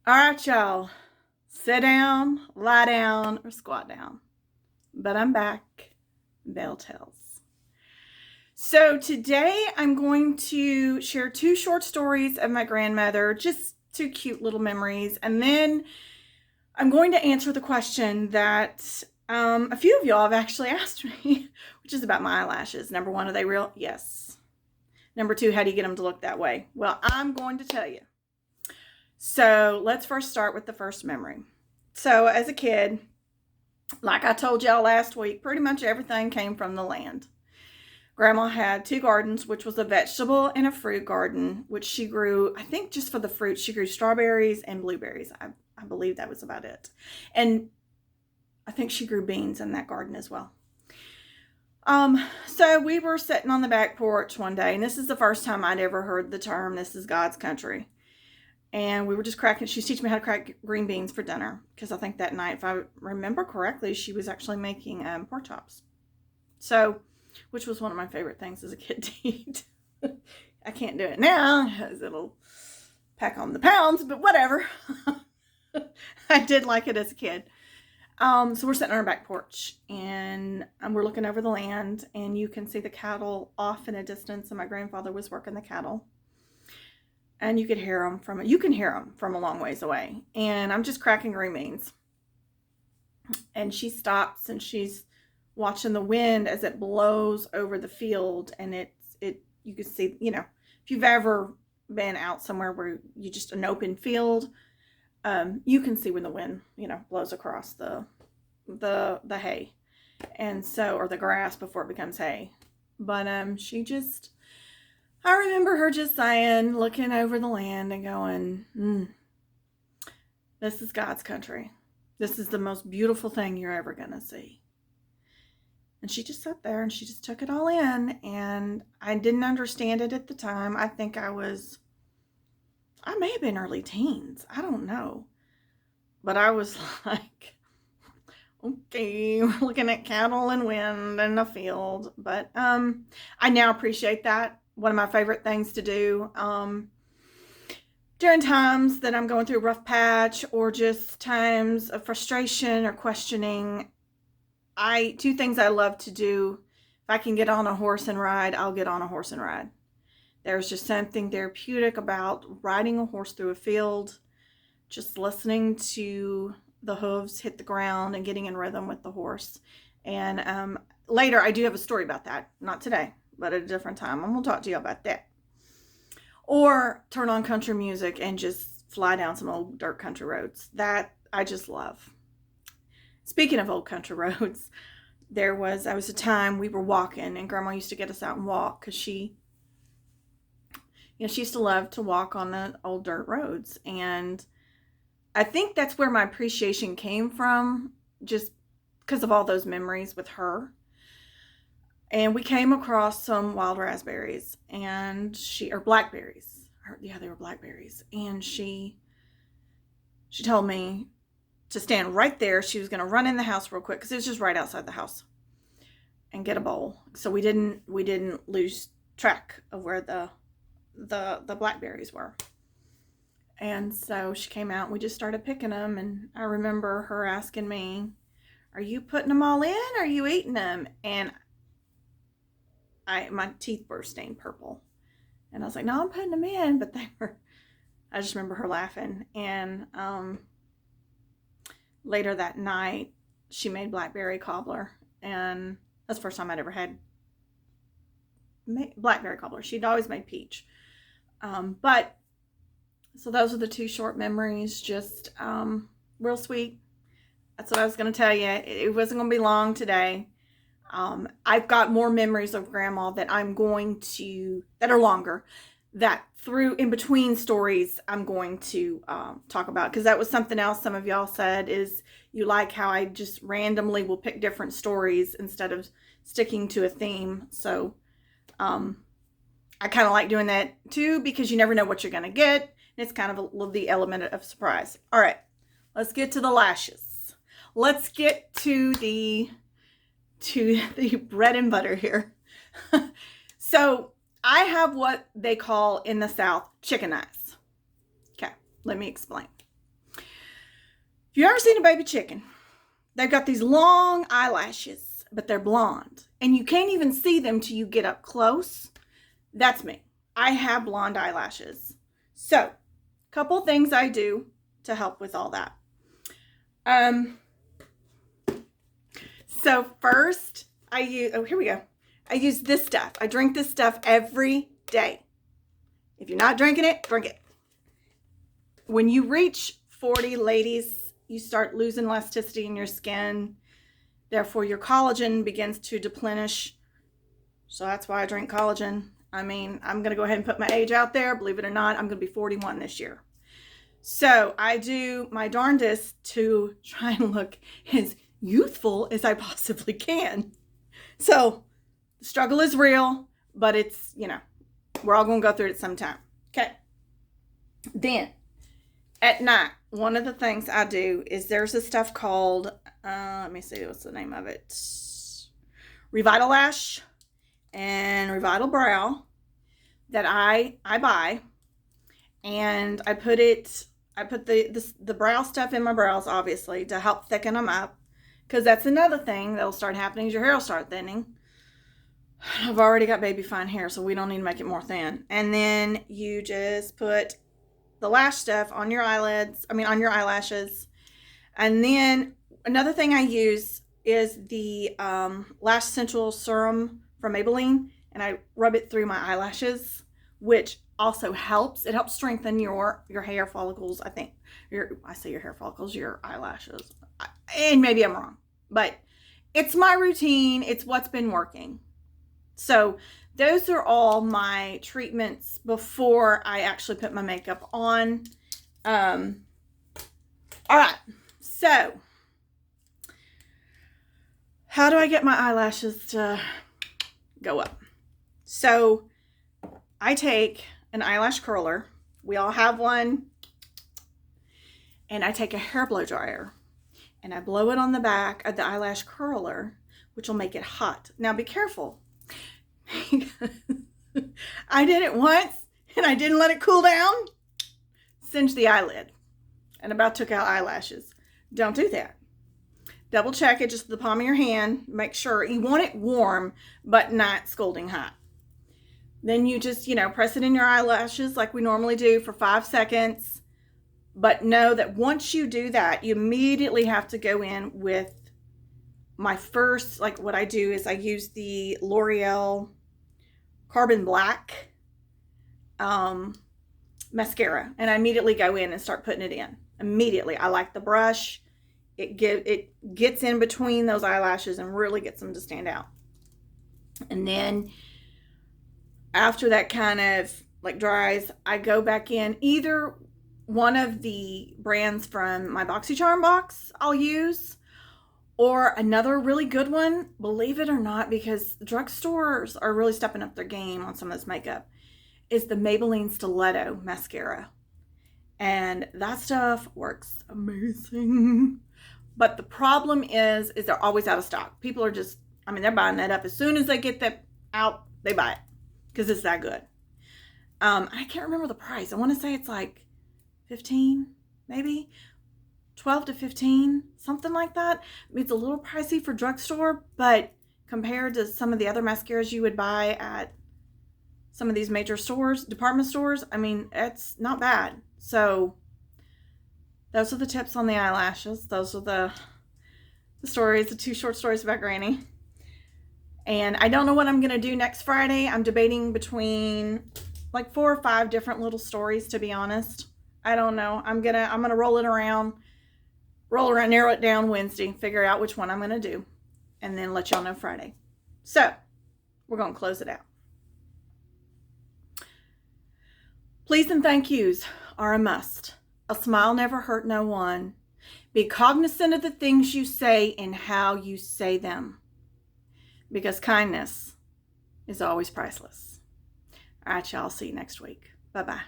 All right, y'all. Sit down, lie down, or squat down. But I'm back. Bell tells. So today I'm going to share two short stories of my grandmother, just two cute little memories. And then I'm going to answer the question that a few of y'all have actually asked me, which is about my eyelashes. Number one, are they real? Yes. Number two, how do you get them to look that way? Well, I'm going to tell you. So let's first start with the first memory. So as a kid, like I told y'all last week, pretty much everything came from the land. Grandma had two gardens, which was a vegetable and a fruit garden, which she grew, I think just for the fruit, she grew strawberries and blueberries. I believe that was about it. And I think she grew beans in that garden as well. So we were sitting on the back porch one day, and this is the first time I'd ever heard the term, "This is God's country." And we were just cracking, she was teaching me how to crack green beans for dinner. Because I think that night, if I remember correctly, she was actually making pork chops. So, which was one of my favorite things as a kid to eat. I can't do it now, because it'll pack on the pounds, but whatever. I did like it as a kid. So we're sitting on our back porch, and we're looking over the land, and you can see the cattle off in a distance, and my grandfather was working the cattle. And you can hear them from a long ways away. And I'm just cracking green beans. And she stops and she's watching the wind as it blows over the field. And you can see, if you've ever been out somewhere where you just an open field, you can see when the wind, blows across the hay. And so, or the grass before it becomes hay. But I remember her just saying, looking over the land and going, this is God's country. This is the most beautiful thing you're ever going to see. And she just sat there and she just took it all in. And I didn't understand it at the time. I think I may have been early teens. I don't know. But I was like, okay, we're looking at cattle and wind and a field. But I now appreciate that. One of my favorite things to do during times that I'm going through a rough patch or just times of frustration or questioning. Two things I love to do. If I can get on a horse and ride, I'll get on a horse and ride. There's just something therapeutic about riding a horse through a field, just listening to the hooves hit the ground and getting in rhythm with the horse. And later, I do have a story about that. Not today, but at a different time. I'm going to talk to you about that. Or turn on country music and just fly down some old dirt country roads. That I just love. Speaking of old country roads, there was a time we were walking, and Grandma used to get us out and walk because she used to love to walk on the old dirt roads. And I think that's where my appreciation came from, just because of all those memories with her. And we came across some wild raspberries or blackberries. Yeah, they were blackberries. And she told me to stand right there. She was going to run in the house real quick because it was just right outside the house and get a bowl. So we didn't lose track of where the blackberries were. And so she came out and we just started picking them. And I remember her asking me, "Are you putting them all in or are you eating them?" And my teeth were stained purple. And I was like, "No, I'm putting them in." But I just remember her laughing. And later that night, she made blackberry cobbler. And that's the first time I'd ever had blackberry cobbler. She'd always made peach. So those are the two short memories, just real sweet. That's what I was going to tell you. It wasn't going to be long today. I've got more memories of Grandma that are longer, that through in between stories I'm going to talk about, because that was something else some of y'all said is you like how I just randomly will pick different stories instead of sticking to a theme. So I kind of like doing that too, because you never know what you're going to get. It's kind of the element of surprise. All right, let's get to the lashes. Let's get to the bread and butter here. So I have what they call in the South chicken eyes. Okay, let me explain. If you've ever seen a baby chicken, they've got these long eyelashes, but they're blonde. And you can't even see them till you get up close. That's me. I have blonde eyelashes. So, a couple things I do to help with all that. So first, here we go. I use this stuff. I drink this stuff every day. If you're not drinking it, drink it. When you reach 40, ladies, you start losing elasticity in your skin. Therefore, your collagen begins to deplenish. So that's why I drink collagen. I mean, I'm going to go ahead and put my age out there. Believe it or not, I'm going to be 41 this year. So I do my darndest to try and look as youthful as I possibly can. So the struggle is real, but it's, we're all going to go through it at some time. Okay. Then at night, one of the things I do is there's this stuff called, let me see, what's the name of it? Revitalash and Revital Brow that I buy, and I put the brow stuff in my brows, obviously, to help thicken them up, because that's another thing that'll start happening is your hair will start thinning. I've already got baby fine hair, so we don't need to make it more thin. And then you just put the lash stuff on your on your eyelashes. And then another thing I use is the Lash Central Serum from Maybelline, and I rub it through my eyelashes, which also helps. It helps strengthen your hair follicles. I think I say your hair follicles, your eyelashes. And maybe I'm wrong, but it's my routine. It's what's been working. So those are all my treatments before I actually put my makeup on. All right. So how do I get my eyelashes to go up? So I take an eyelash curler. We all have one. And I take a hair blow dryer and I blow it on the back of the eyelash curler, which will make it hot. Now be careful. I did it once and I didn't let it cool down. Singed the eyelid and about took out eyelashes. Don't do that. Double check it, just the palm of your hand. Make sure you want it warm, but not scalding hot. Then you just, press it in your eyelashes like we normally do for 5 seconds. But know that once you do that, you immediately have to go in with my first, what I do is I use the L'Oreal Carbon Black mascara. And I immediately go in and start putting it in. Immediately. I like the brush. It gets in between those eyelashes and really gets them to stand out. And then after that kind of dries, I go back in either one of the brands from my BoxyCharm box I'll use, or another really good one, believe it or not, because drugstores are really stepping up their game on some of this makeup, is the Maybelline Stiletto mascara. And that stuff works amazing. But the problem is they're always out of stock. People are just, they're buying that up. As soon as they get that out, they buy it because it's that good. I can't remember the price. I want to say it's like 15, maybe 12 to 15, something like that. It's a little pricey for drugstore, but compared to some of the other mascaras you would buy at some of these major stores, department stores, it's not bad. So those are the tips on the eyelashes. Those are the stories, the 2 short stories about Granny. And I don't know what I'm going to do next Friday. I'm debating between 4 or 5 different little stories, to be honest. I don't know. I'm going to roll around, narrow it down Wednesday, figure out which one I'm going to do, and then let y'all know Friday. So we're going to close it out. Please and thank yous are a must. A smile never hurt no one. Be cognizant of the things you say and how you say them, because kindness is always priceless. All right, y'all. See you next week. Bye-bye.